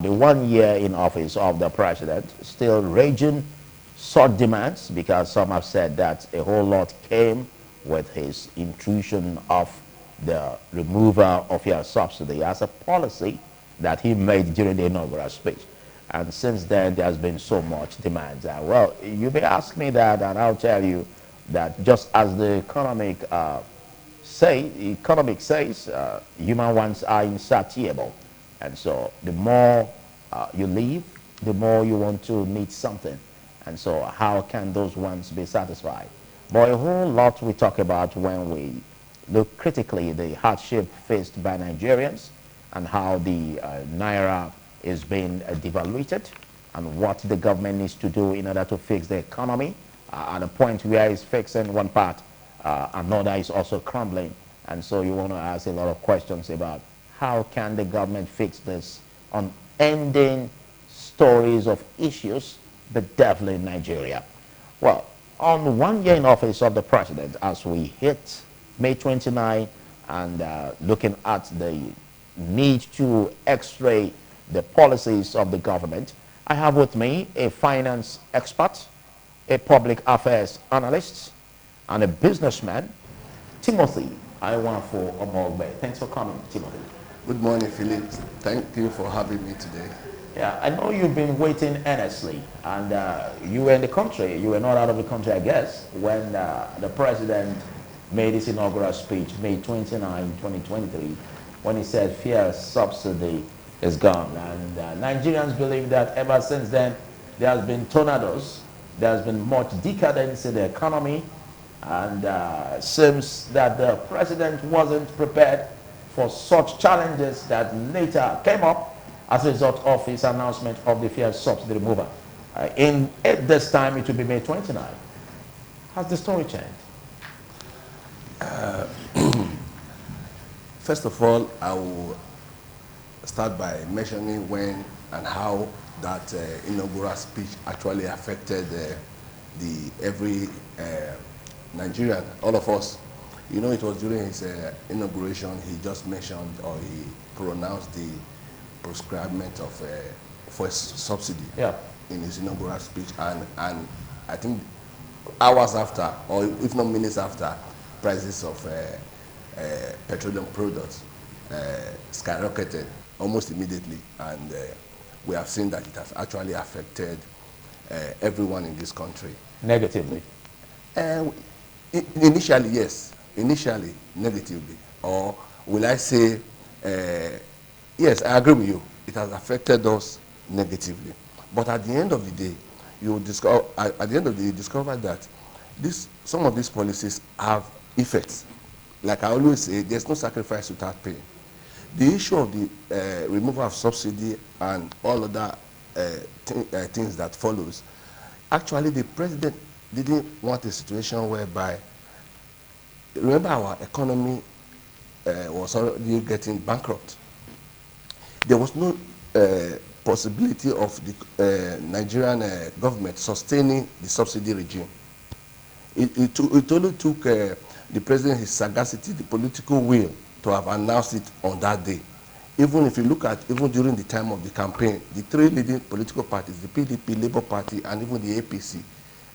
The 1 year in office of the president still raging such demands, because some have said that a whole lot came with his intrusion of the removal of your subsidy as a policy that he made during the inaugural speech. And since then, there's been so much demand. Well, you may ask me that, and I'll tell you that just as the economic says, human wants are insatiable. And so the more you live, the more you want to need something. And so how can those wants be satisfied? But a whole lot we talk about when we look critically the hardship faced by Nigerians and how the Naira is being devaluated and what the government needs to do in order to fix the economy at a point where it's fixing one part, another is also crumbling. And so you want to ask a lot of questions about how can the government fix this unending stories of issues bedeviling Nigeria. Well, on 1 year in office of the president, as we hit May 29 and looking at the need to x-ray the policies of the government, I have with me a finance expert, a public affairs analyst, and a businessman, Timothy Iwanfo Omogbe. Thanks for coming, Timothy. Good morning, Philip. Thank you for having me today. Yeah, I know you've been waiting earnestly, and you were in the country. You were not out of the country, I guess, when the president made his inaugural speech, May 29, 2023, when he said fuel subsidy is gone. And Nigerians believe that ever since then, there has been tornadoes, there has been much decadence in the economy, and seems that the president wasn't prepared for such challenges that later came up as a result of his announcement of the fuel subsidy removal. At this time, it will be May 29. Has the story changed? First of all, I will start by mentioning when and how that inaugural speech actually affected every Nigerian, all of us. You know, it was during his inauguration, he just mentioned or he pronounced the proscribement of for subsidy in his inaugural speech, and I think hours after, or if not minutes after, prices of petroleum products skyrocketed almost immediately, and we have seen that it has actually affected everyone in this country. Negatively? Initially, yes. Initially, negatively. Or will I say, yes, I agree with you. It has affected us negatively. But at the end of the day, you discover, you discover that some of these policies have effects. Like I always say, there's no sacrifice without pain. The issue of the removal of subsidy and all other things that follows, actually the president didn't want a situation whereby, remember, our economy was already getting bankrupt. There was no possibility of the Nigerian government sustaining the subsidy regime. It only took the president his sagacity, the political will, to have announced it on that day. Even if you look at, even during the time of the campaign, the three leading political parties, the PDP, Labour Party, and even the APC,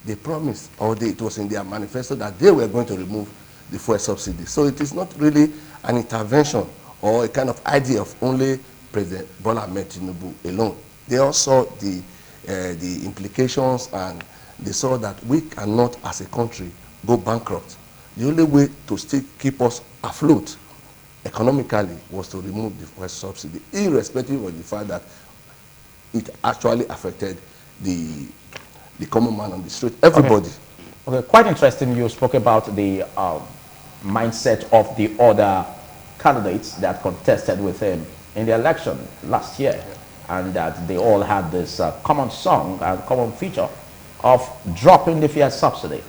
they promised, or it was in their manifesto, that they were going to remove the fuel subsidy. So it is not really an intervention or a kind of idea of only President Bola Ahmed Tinubu alone. They also saw the implications, and they saw that we cannot, as a country, go bankrupt. The only way to still keep us afloat economically was to remove the fuel subsidy, irrespective of the fact that it actually affected the common man on the street, everybody. Okay, quite interesting. You spoke about the mindset of the other candidates that contested with him in the election last year, and that they all had this common song and common feature of dropping the fuel subsidy.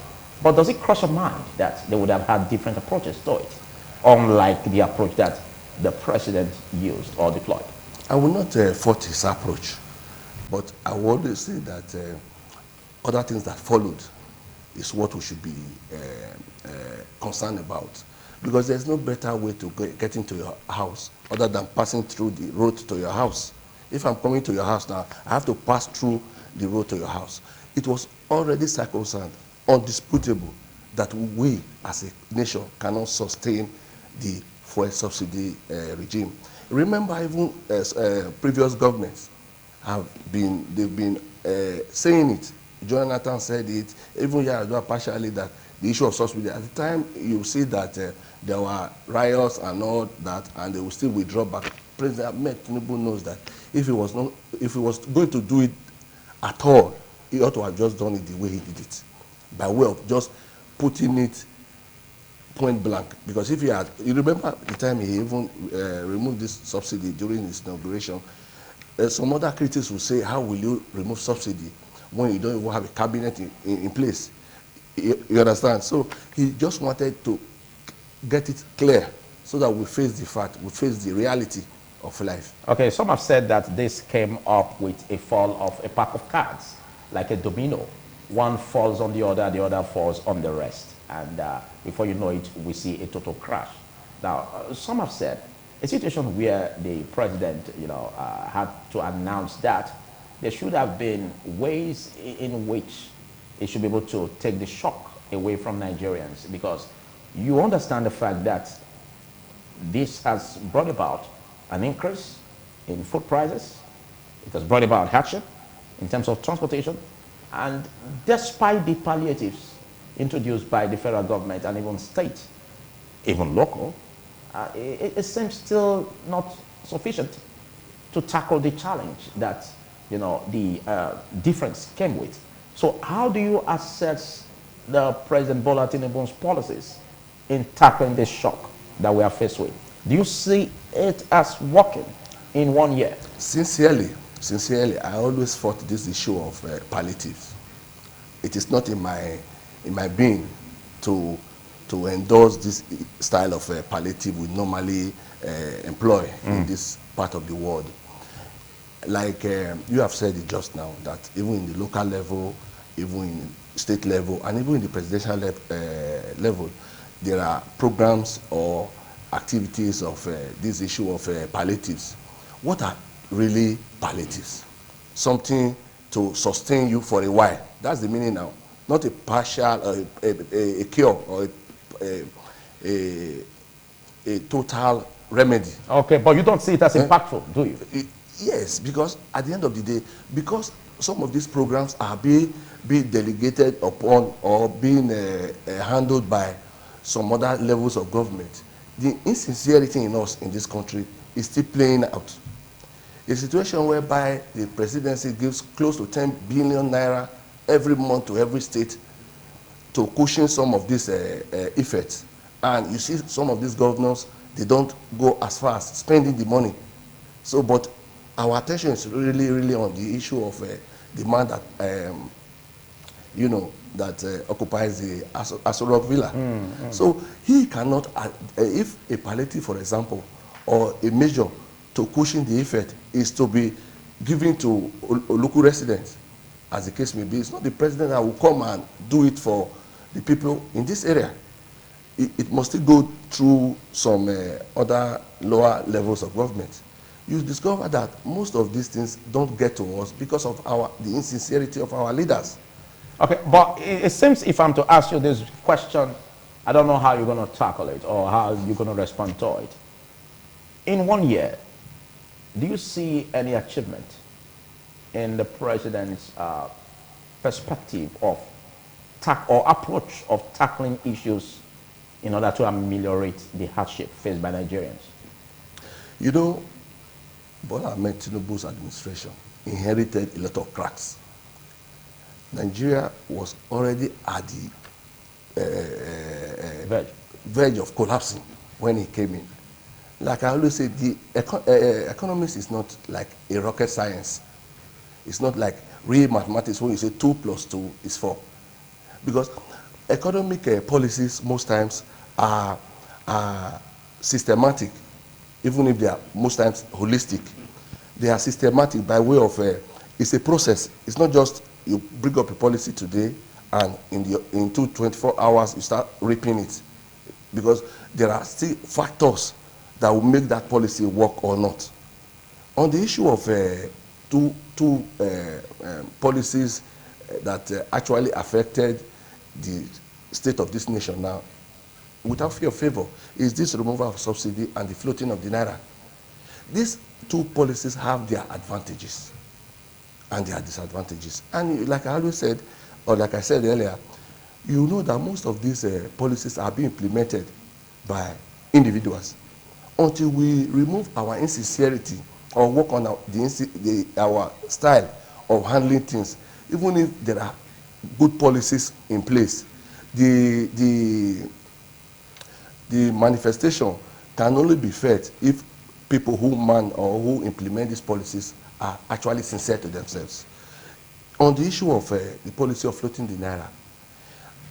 But does it cross your mind that they would have had different approaches to it, unlike the approach that the president used or deployed? I will not fault his approach, but I will always say that other things that followed is what we should be concerned about. Because there's no better way to get into your house other than passing through the road to your house. If I'm coming to your house now, I have to pass through the road to your house. It was already sacrosanct, undisputable, that we as a nation cannot sustain the fuel subsidy regime. Remember, even previous governments they've been saying it. Jonathan said it, even Yar'Adua partially, that the issue of subsidy, at the time you see that there were riots and all that, and they will still withdraw back. President Ahmed Tinubu knows that if he was going to do it at all, he ought to have just done it the way he did it, by way of just putting it point blank. Because if he had, you remember the time he even removed this subsidy during his inauguration, some other critics will say, how will you remove subsidy when you don't even have a cabinet in place? You understand? So he just wanted to get it clear so that we face the fact, we face the reality of life. Okay, some have said that this came up with a fall of a pack of cards, like a domino. One falls on the other falls on the rest. And before you know it, we see a total crash. Now, some have said a situation where the president, had to announce that there should have been ways in which he should be able to take the shock away from Nigerians, because you understand the fact that this has brought about an increase in food prices. It has brought about hardship in terms of transportation. And despite the palliatives introduced by the federal government and even state, even local, it seems still not sufficient to tackle the challenge that the difference came with. So how do you assess the President Bola Tinubu's policies in tackling this shock that we are faced with? Do you see it as working in 1 year? Sincerely, I always fought this issue of palliatives. It is not in my being to endorse this style of palliative we normally employ in this part of the world. Like you have said it just now, that even in the local level, even in state level, and even in the presidential level, there are programs or activities of this issue of palliatives. What are really palliatives? Something to sustain you for a while. That's the meaning now. Not a partial, a cure or a total remedy. Okay, but you don't see it as impactful, do you? Yes, because at the end of the day, because some of these programs are being delegated upon or being handled by some other levels of government, the insincerity in us in this country is still playing out. A situation whereby the presidency gives close to 10 billion naira every month to every state to cushion some of these effects. And you see some of these governors, they don't go as far as spending the money. So, but our attention is really, really on the issue of demand that, that occupies the Aso Rock Villa. So he cannot, if a palliative, for example, or a measure to cushion the effect is to be given to local residents, as the case may be, it's not the president that will come and do it for the people in this area. It must still go through some other lower levels of government. You discover that most of these things don't get to us because of the insincerity of our leaders. Okay, but it seems if I'm to ask you this question, I don't know how you're going to tackle it or how you're going to respond to it. In 1 year, do you see any achievement in the president's perspective of or approach of tackling issues in order to ameliorate the hardship faced by Nigerians? You know, Bola Ahmed Tinubu's administration inherited a lot of cracks. Nigeria was already at the verge of collapsing when he came in. Like I always say, the economics is not like a rocket science. It's not like real mathematics when you say 2 + 2 is 4. Because economic policies most times are systematic, even if they are most times holistic. They are systematic by way of, it's a process. It's not just you bring up a policy today and in 24 hours you start reaping it. Because there are still factors that will make that policy work or not. On the issue of two policies that actually affected the state of this nation now, without fear of favor, is this removal of subsidy and the floating of the naira. These two policies have their advantages and their disadvantages. And like I always said, or like I said earlier, you know that most of these policies are being implemented by individuals. Until we remove our insincerity or work on our style of handling things, even if there are good policies in place, the manifestation can only be felt if people who man or who implement these policies are actually sincere to themselves. On the issue of the policy of floating the naira,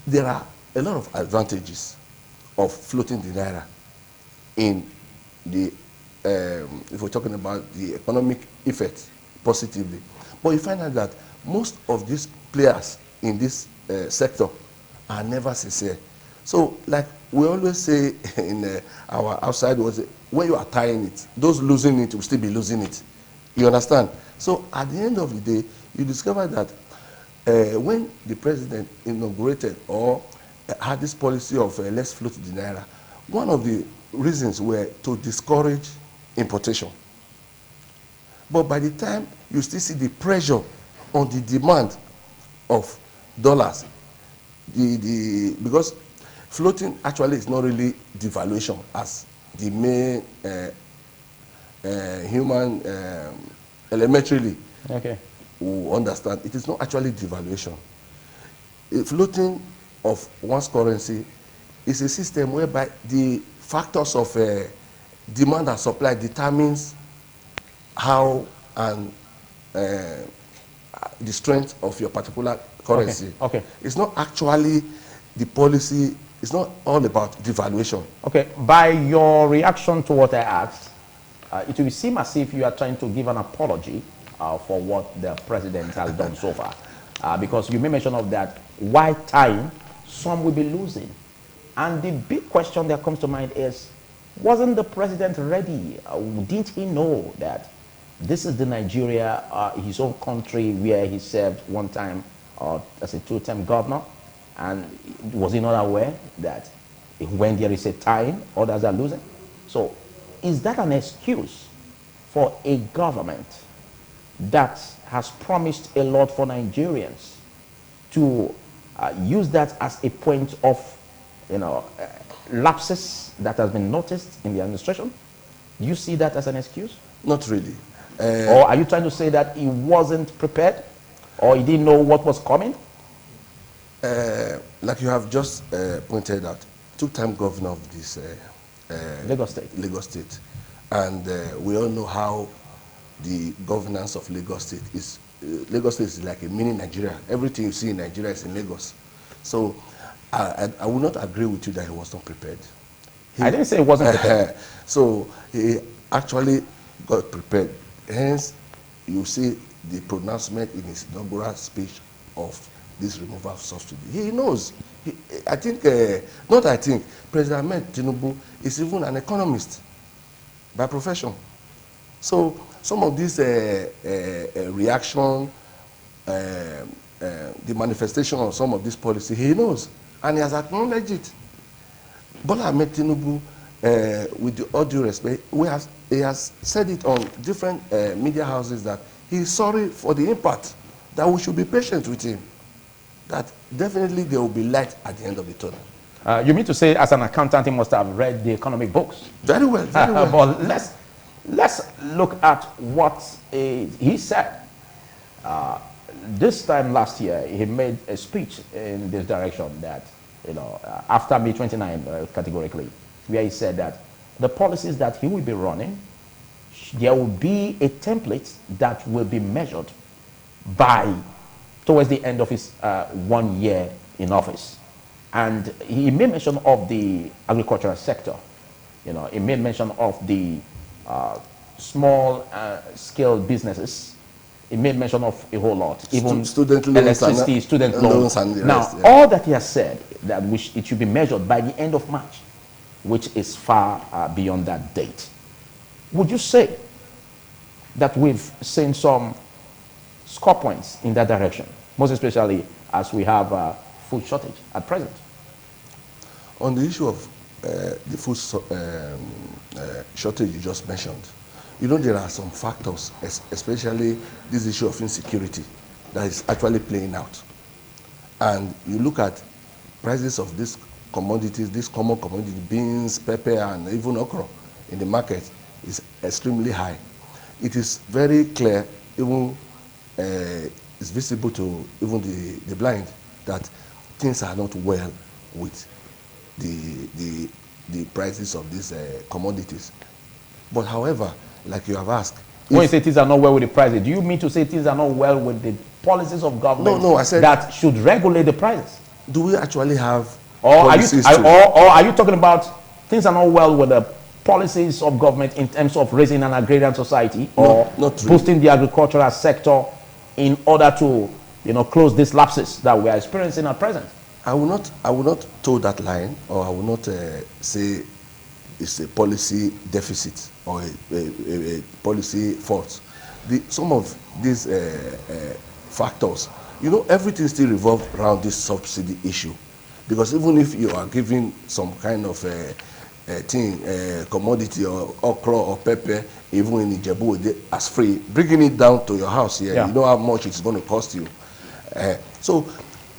there are a lot of advantages of floating the naira in the, if we're talking about the economic effect positively. But you find out that most of these players in this sector are never sincere. So like we always say in our outside words, when you are tying it, those losing it will still be losing it. You understand? So at the end of the day, you discover that when the president inaugurated or had this policy of let's float the naira, one of the reasons were to discourage importation. But by the time you still see the pressure on the demand of dollars, because floating actually is not really devaluation as the main human elementarily will understand. It is not actually devaluation. Floating of one's currency is a system whereby the factors of demand and supply determines how and the strength of your particular currency. Okay. It's not actually the policy. It's not all about devaluation. Okay. By your reaction to what I asked, it will seem as if you are trying to give an apology for what the president has done so far, because you made mention of that. Why tying? Some will be losing. And the big question that comes to mind is, wasn't the president ready? Didn't he know that this is the Nigeria, his own country, where he served one time as a two-term governor? And was he not aware that when there is a tying, others are losing? So is that an excuse for a government that has promised a lot for Nigerians to use that as a point of, lapses that has been noticed in the administration? Do you see that as an excuse? Not really. Or are you trying to say that he wasn't prepared, or he didn't know what was coming? Like you have just pointed out, two-time governor of this Lagos State. And we all know how the governance of Lagos State is. Lagos State is like a mini Nigeria. Everything you see in Nigeria is in Lagos. So I will not agree with you that he was not prepared. I didn't say he wasn't prepared. So he actually got prepared. Hence, you see the pronouncement in his inaugural speech of this removal of subsidy. He knows. President Ahmed Tinubu is even an economist by profession. So some of this reaction, the manifestation of some of this policy, he knows, and he has acknowledged it. Bola Ahmed Tinubu, with all due respect, he has said it on different media houses that he is sorry for the impact, that we should be patient with him, that definitely there will be light at the end of the tunnel. You mean to say, as an accountant, he must have read the economic books? Very well, very well. But let's look at what he said. This time last year, he made a speech in this direction that, after May 29, categorically, where he said that the policies that he will be running, there will be a template that will be measured by towards the end of his 1 year in office. And he made mention of the agricultural sector. He made mention of the small scale businesses. He made mention of a whole lot, even student loans, electricity, student loans. Now, all that he has said, that it should be measured by the end of March, which is far beyond that date. Would you say that we've seen some score points in that direction, most especially as we have food shortage at present? On the issue of the food shortage you just mentioned, you know, there are some factors, especially this issue of insecurity, that is actually playing out. And you look at prices of these commodities, this common commodity, beans, pepper, and even okra in the market is extremely high. It is very clear, even it's visible to even the blind, that things are not well with the prices of these commodities. But however, like you have asked, when you say things are not well with the prices, do you mean to say things are not well with the policies of government I said that should regulate the prices? Do we actually have or are you talking about things are not well with the policies of government in terms of raising an agrarian society or not really. Boosting the agricultural sector in order to, you know, close these lapses that we are experiencing at present? I will not toe that line, or I will not say it's a policy deficit or a policy fault. Some of these factors, you know, everything still revolves around this subsidy issue. Because even if you are giving some kind of commodity or okra or pepper, even in Ijebu as free, bringing it down to your house here, you know how much it's going to cost you. So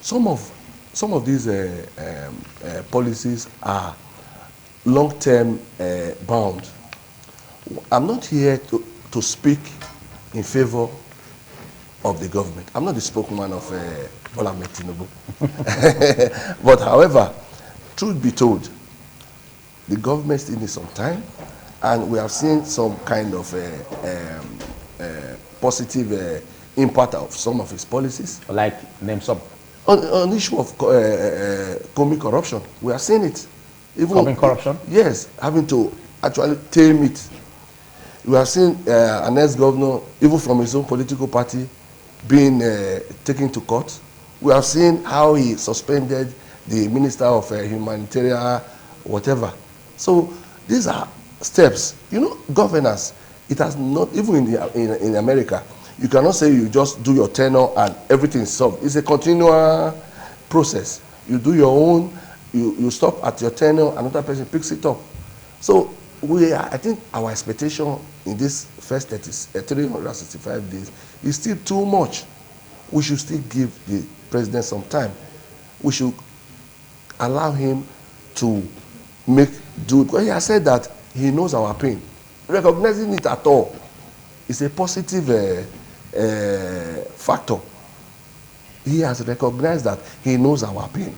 some of these policies are long-term bound. I'm not here to speak in favor of the government. I'm not the spokesman of Bola Ahmed Tinubu. But however, truth be told, the government still needs some time, and we have seen some kind of positive impact of some of his policies. Like, name some. On the issue of combing corruption, we have seen it. Combing corruption? Yes, having to actually tame it. We have seen an ex-governor, even from his own political party, being taken to court. We have seen how he suspended the Minister of Humanitarian whatever. So these are steps. You know, governance, it has not, even in America, you cannot say you just do your tenure and everything is solved. It's a continual process. You do your own, you stop at your tenure, another person picks it up. So I think our expectation in this first 365 days is still too much. We should still give the president some time. We should allow him to do, because he has said that he knows our pain. Recognizing it at all is a positive factor. He has recognized that he knows our pain.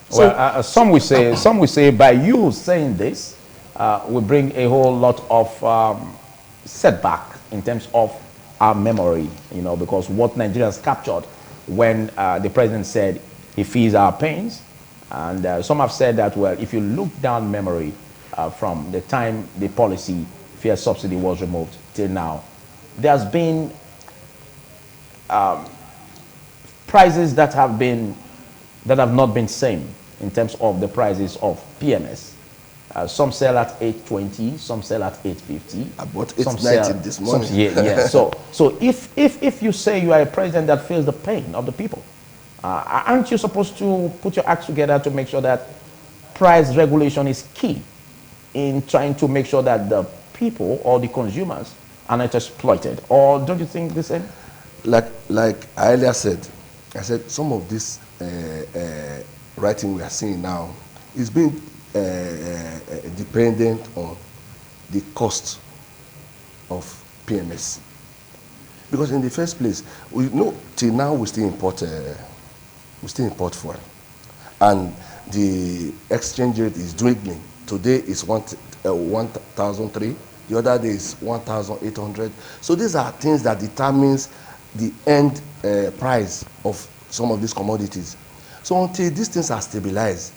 So, well, some will say by you saying this, we bring a whole lot of setback in terms of our memory, you know, because what Nigerians captured when the president said he feels our pains, and some have said that, well, if you look down memory from the time the policy fuel subsidy was removed till now, there's been prices that have not been same in terms of the prices of PMS. Some sell at 820, some sell at 850. I bought 890 this morning. Yeah. So if you say you are a president that feels the pain of the people, aren't you supposed to put your acts together to make sure that price regulation is key in trying to make sure that the people or the consumers are not exploited? Or don't you think the same? Like I earlier said, I said some of this writing we are seeing now is being dependent on the cost of PMS. Because in the first place, we know till now we still import fuel, and the exchange rate is dwindling. Today is 1,003. The other day is 1,800. So these are things that determines the end price of some of these commodities. So until these things are stabilized,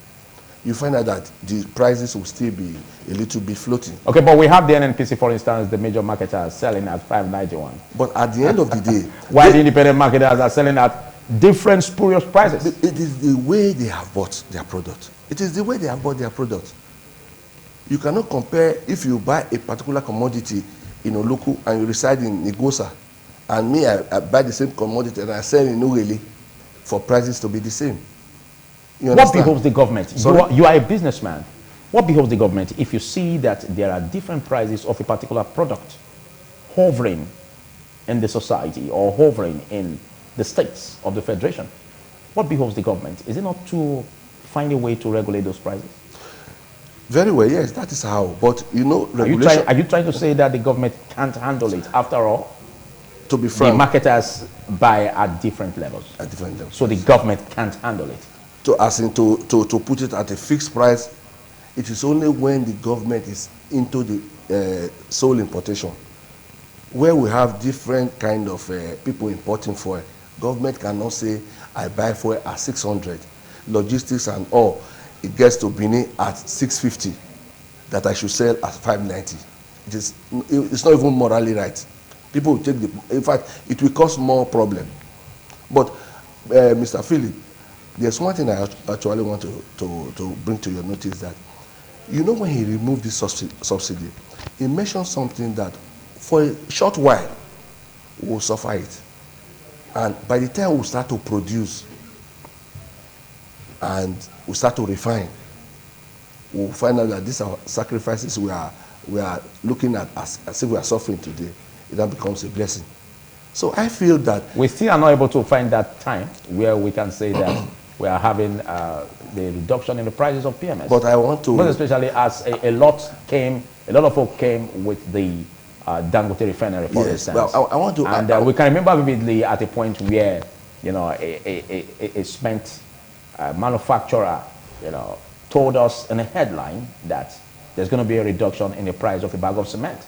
you find out that the prices will still be a little bit floating. Okay, but we have the NNPC, for instance, the major marketers selling at 591. But at the end of the day, why the independent marketers are selling at different spurious prices? It is the way they have bought their product. It is the way they have bought their product. You cannot compare if you buy a particular commodity in Oluku and you reside in Igosa, and me, I buy the same commodity and I sell in Ureli for prices to be the same. You what understand? behoves the government? Sorry? You are a businessman. What behoves the government if you see that there are different prices of a particular product hovering in the society or hovering in the states of the federation? What behoves the government? Is it not to find a way to regulate those prices? Very well, yes, that is how. But you know, Are you trying to say that the government can't handle it? After all, to be the frank, marketers buy at different levels. at different levels. So the government can't handle it. To put it at a fixed price, it is only when the government is into the sole importation, where we have different kind of people importing fuel. Government cannot say, I buy fuel at 600, logistics and all, it gets to Benin at 650, that I should sell at 590. It's not even morally right. People will take in fact, it will cause more problem. But Mr. Philip, there's one thing I actually want to bring to your notice, that you know, when he removed this subsidy, he mentioned something that for a short while we'll suffer it, and by the time we start to produce and we start to refine, we'll find out that these are sacrifices we are looking at as if we are suffering today. It then becomes a blessing. So I feel that we still are not able to find that time where we can say that we are having the reduction in the prices of PMS. But I want to, most especially as a lot of folk came with the Dangote refinery, for yes, instance. well, I want to, and we can remember vividly at a point where, you know, a cement manufacturer, you know, told us in a headline that there's going to be a reduction in the price of a bag of cement,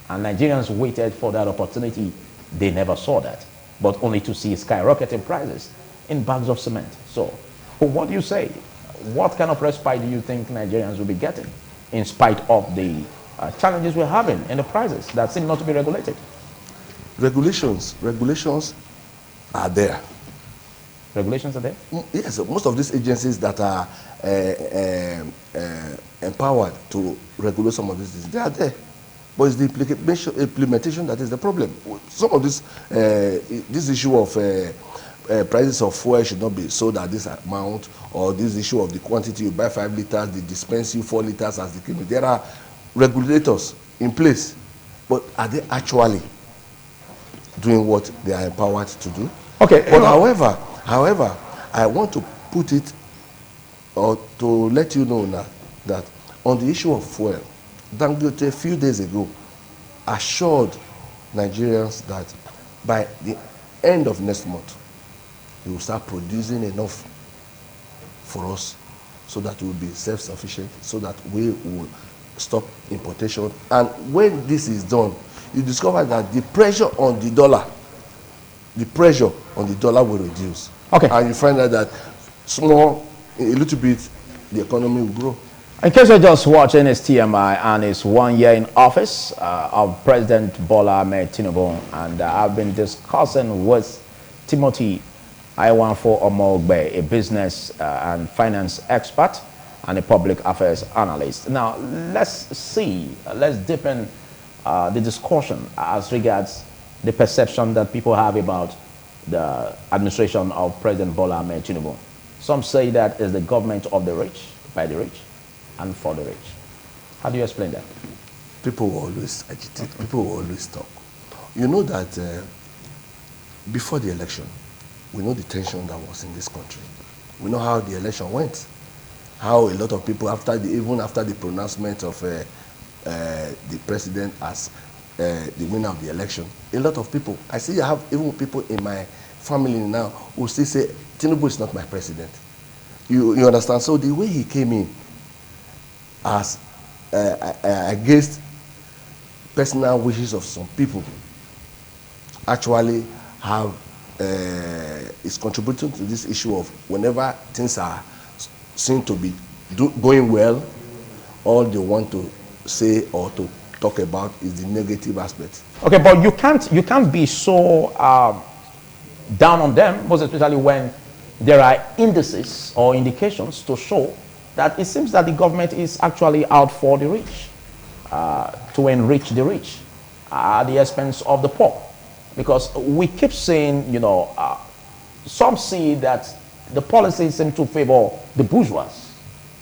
and Nigerians waited for that opportunity. They never saw that, but only to see skyrocketing prices in bags of cement. So, what do you say? What kind of respite do you think Nigerians will be getting in spite of the challenges we're having in the prices that seem not to be regulated? regulations are there. Regulations are there? Yes, most of these agencies that are empowered to regulate some of these things, they are there. But it's the implementation that is the problem. Some of this issue of prices of fuel should not be sold at this amount, or this issue of the quantity, you buy 5 liters, they dispense you 4 liters as the chemical. There are regulators in place, but are they actually doing what they are empowered to do? Okay. But however, I want to put it, or to let you know now, that on the issue of fuel, Dangote a few days ago assured Nigerians that by the end of next month, he will start producing enough for us so that we will be self-sufficient, so that we will stop importation. And when this is done, you discover that the pressure on the dollar will reduce. Okay. And you find out that a little bit, the economy will grow. In case you're just watching, it's TMI and it's 1 year in office of President Bola Ahmed Tinubu, and I've been discussing with Timothy Iwanfo Omogbe, a business and finance expert and a public affairs analyst. Now, let's deepen the discussion as regards the perception that people have about the administration of President Bola Ahmed Tinubu. Some say that is the government of the rich, by the rich, and for the rich. How do you explain that? People will always agitate. People will always talk. You know that before the election, we know the tension that was in this country. We know how the election went. How a lot of people, even after the pronouncement of the president as the winner of the election, a lot of people, I see I have even people in my family now who still say, Tinubu is not my president. You understand? So the way he came in, as against personal wishes of some people, actually is contributing to this issue of whenever things are seen to be going well, all they want to say or to talk about is the negative aspect. Okay, but you can't be so down on them, most especially when there are indices or indications to show that it seems that the government is actually out for the rich, to enrich the rich. at the expense of the poor. Because we keep saying, some see that the policies seem to favor the bourgeois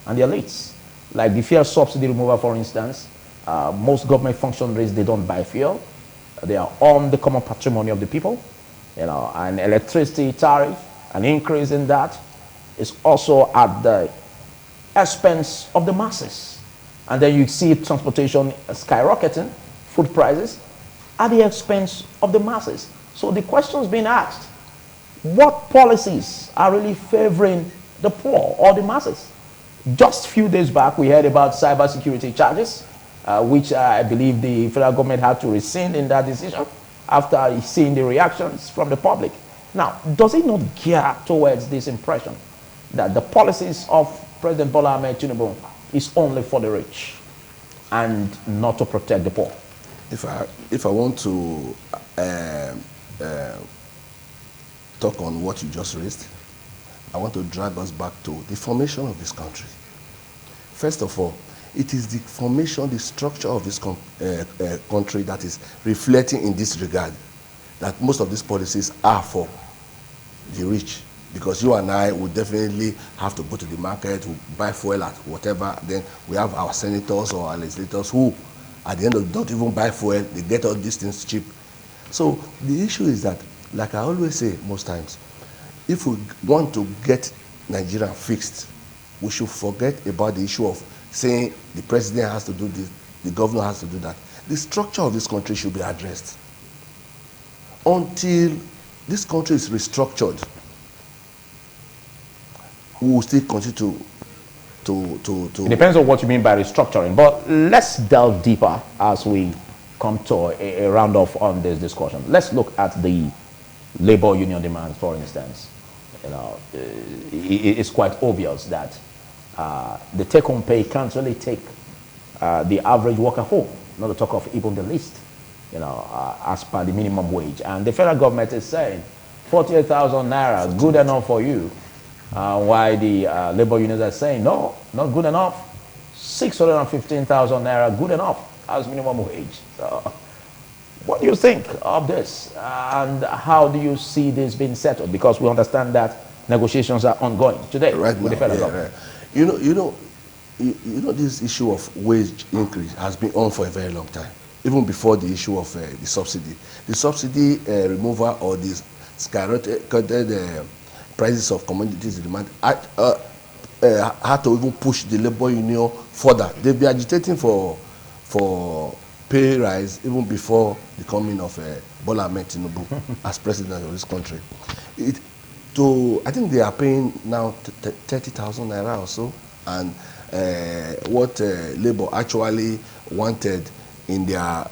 and the elites. Like the fuel subsidy removal, for instance, most government functionaries, they don't buy fuel. They are on the common patrimony of the people. And electricity tariff, an increase in that is also at the expense of the masses. And then you see transportation skyrocketing, food prices, at the expense of the masses. So the question is being asked, what policies are really favoring the poor or the masses? Just a few days back, we heard about cybersecurity charges, which I believe the federal government had to rescind in that decision after seeing the reactions from the public. Now, does it not gear towards this impression that the policies of President Bola Ahmed Tinubu is only for the rich and not to protect the poor? If I want to talk on what you just raised, I want to drag us back to the formation of this country. First of all, it is the formation, the structure of this country that is reflecting in this regard, that most of these policies are for the rich. Because you and I would definitely have to go to the market, we'll buy fuel at whatever, then we have our senators or our legislators who, at the end of the day, don't even buy fuel, they get all these things cheap. So the issue is that, like I always say most times, if we want to get Nigeria fixed, we should forget about the issue of saying the president has to do this, the governor has to do that. The structure of this country should be addressed. Until this country is restructured, we will still continue to It depends on what you mean by restructuring, but let's delve deeper as we come to a round off on this discussion. Let's look at the labor union demands, for instance. It's quite obvious that the take-home pay can't really take the average worker home, not to talk of even the least, as per the minimum wage. And the federal government is saying 48,000 naira, good enough for you. Why the labor unions are saying, no, not good enough. 615,000 naira, good enough as minimum wage. So, what do you think of this? And how do you see this being settled? Because we understand that negotiations are ongoing today with the federal government. Right. This issue of wage increase has been on for a very long time, even before the issue of the subsidy. The subsidy removal or the skyrocketed prices of commodities demand had to even push the labor union further. They've been agitating for pay rise even before the coming of Bola Ahmed Tinubu as president of this country. I think they are paying now 30,000 naira or so, and what Labour actually wanted in their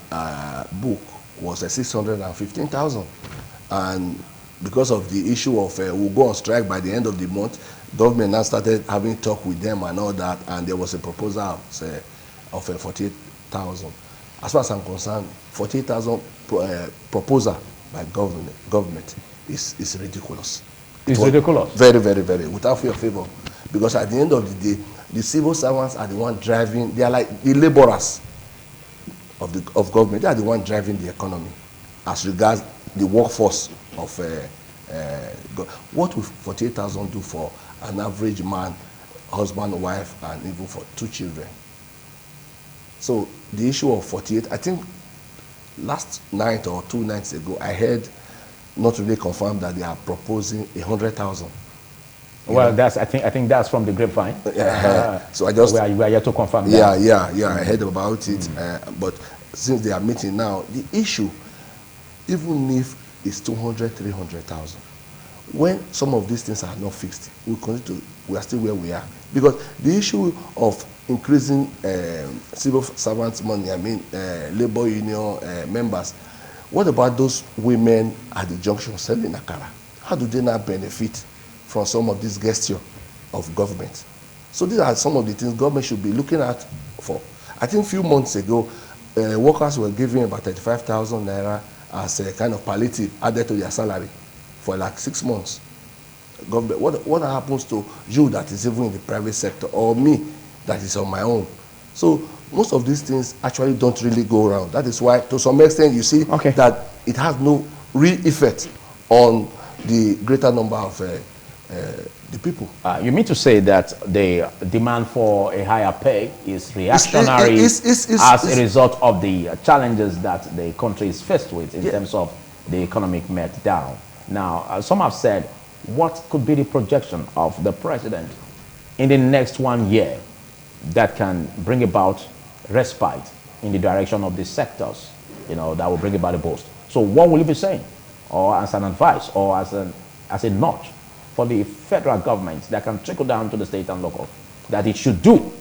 book was 615,000, and because of the issue of we'll go on strike by the end of the month, government now started having talk with them and all that, and there was a proposal of 48,000. As far as I'm concerned, 48,000 proposal by government is ridiculous. It's ridiculous. Very, very, very, without fear of favor. Because at the end of the day, the civil servants are the one driving, they are like the laborers of government. They are the one driving the economy as regards the workforce of what will 48,000 do for an average man, husband, wife, and even for 2 children? So the issue of 48, I think last night or 2 nights ago, I heard, not really confirmed, that they are proposing 100,000. Well, I think that's from the grapevine. So I just we are yet to confirm that. Yeah. I heard about it, but since they are meeting now, the issue, even if it's 200, 300,000, when some of these things are not fixed, we are still where we are. Because the issue of increasing civil servants' money, labor union members, what about those women at the junction selling akara? How do they now benefit from some of this gesture of government? So these are some of the things government should be looking at for. I think a few months ago, workers were giving about 35,000 naira as a kind of palliative added to their salary for like 6 months. Government, what happens to you that is even in the private sector, or me that is on my own? So most of these things actually don't really go around. That is why, to some extent, you see that it has no real effect on the greater number of the people. You mean to say that the demand for a higher pay is reactionary as a result of the challenges that the country is faced with in terms of the economic meltdown? Now, some have said, what could be the projection of the president in the next 1 year that can bring about respite in the direction of these sectors, you know, that will bring about a boost? So what will you be saying, or as an advice, or as a notch for the federal government that can trickle down to the state and local, that it should do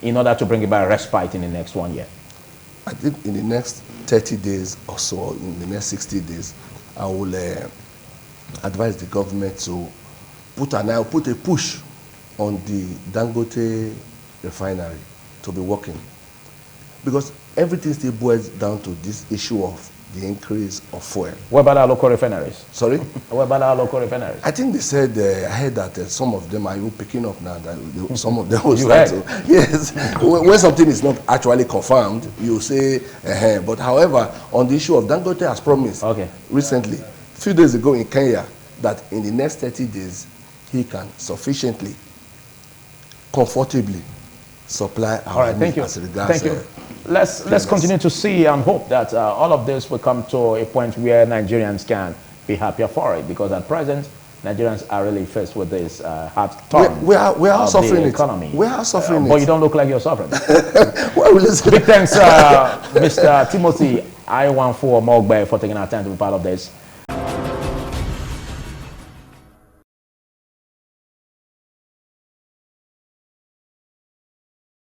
in order to bring about respite in the next 1 year? I think in the next 30 days or so, in the next 60 days, I will advise the government to put a push on the Dangote refinery to be working, because everything still boils down to this issue of the increase of fuel. What about our local refineries? Sorry? What about our local refineries? I think they said, I heard that some of them are even picking up now, that some of them will start to. Yes. When something is not actually confirmed, you say, but however, on the issue of Dangote has promised recently, a few days ago in Kenya, that in the next 30 days, he can sufficiently, comfortably supply our needs as regards. Thank you. Let's continue to see and hope that all of this will come to a point where Nigerians can be happier for it, because at present Nigerians are really faced with this hard turn. We are suffering the economy. We are suffering But you don't look like you're suffering. Big thanks, Mr. Timothy I14 Mogbe, for taking our time to be part of this.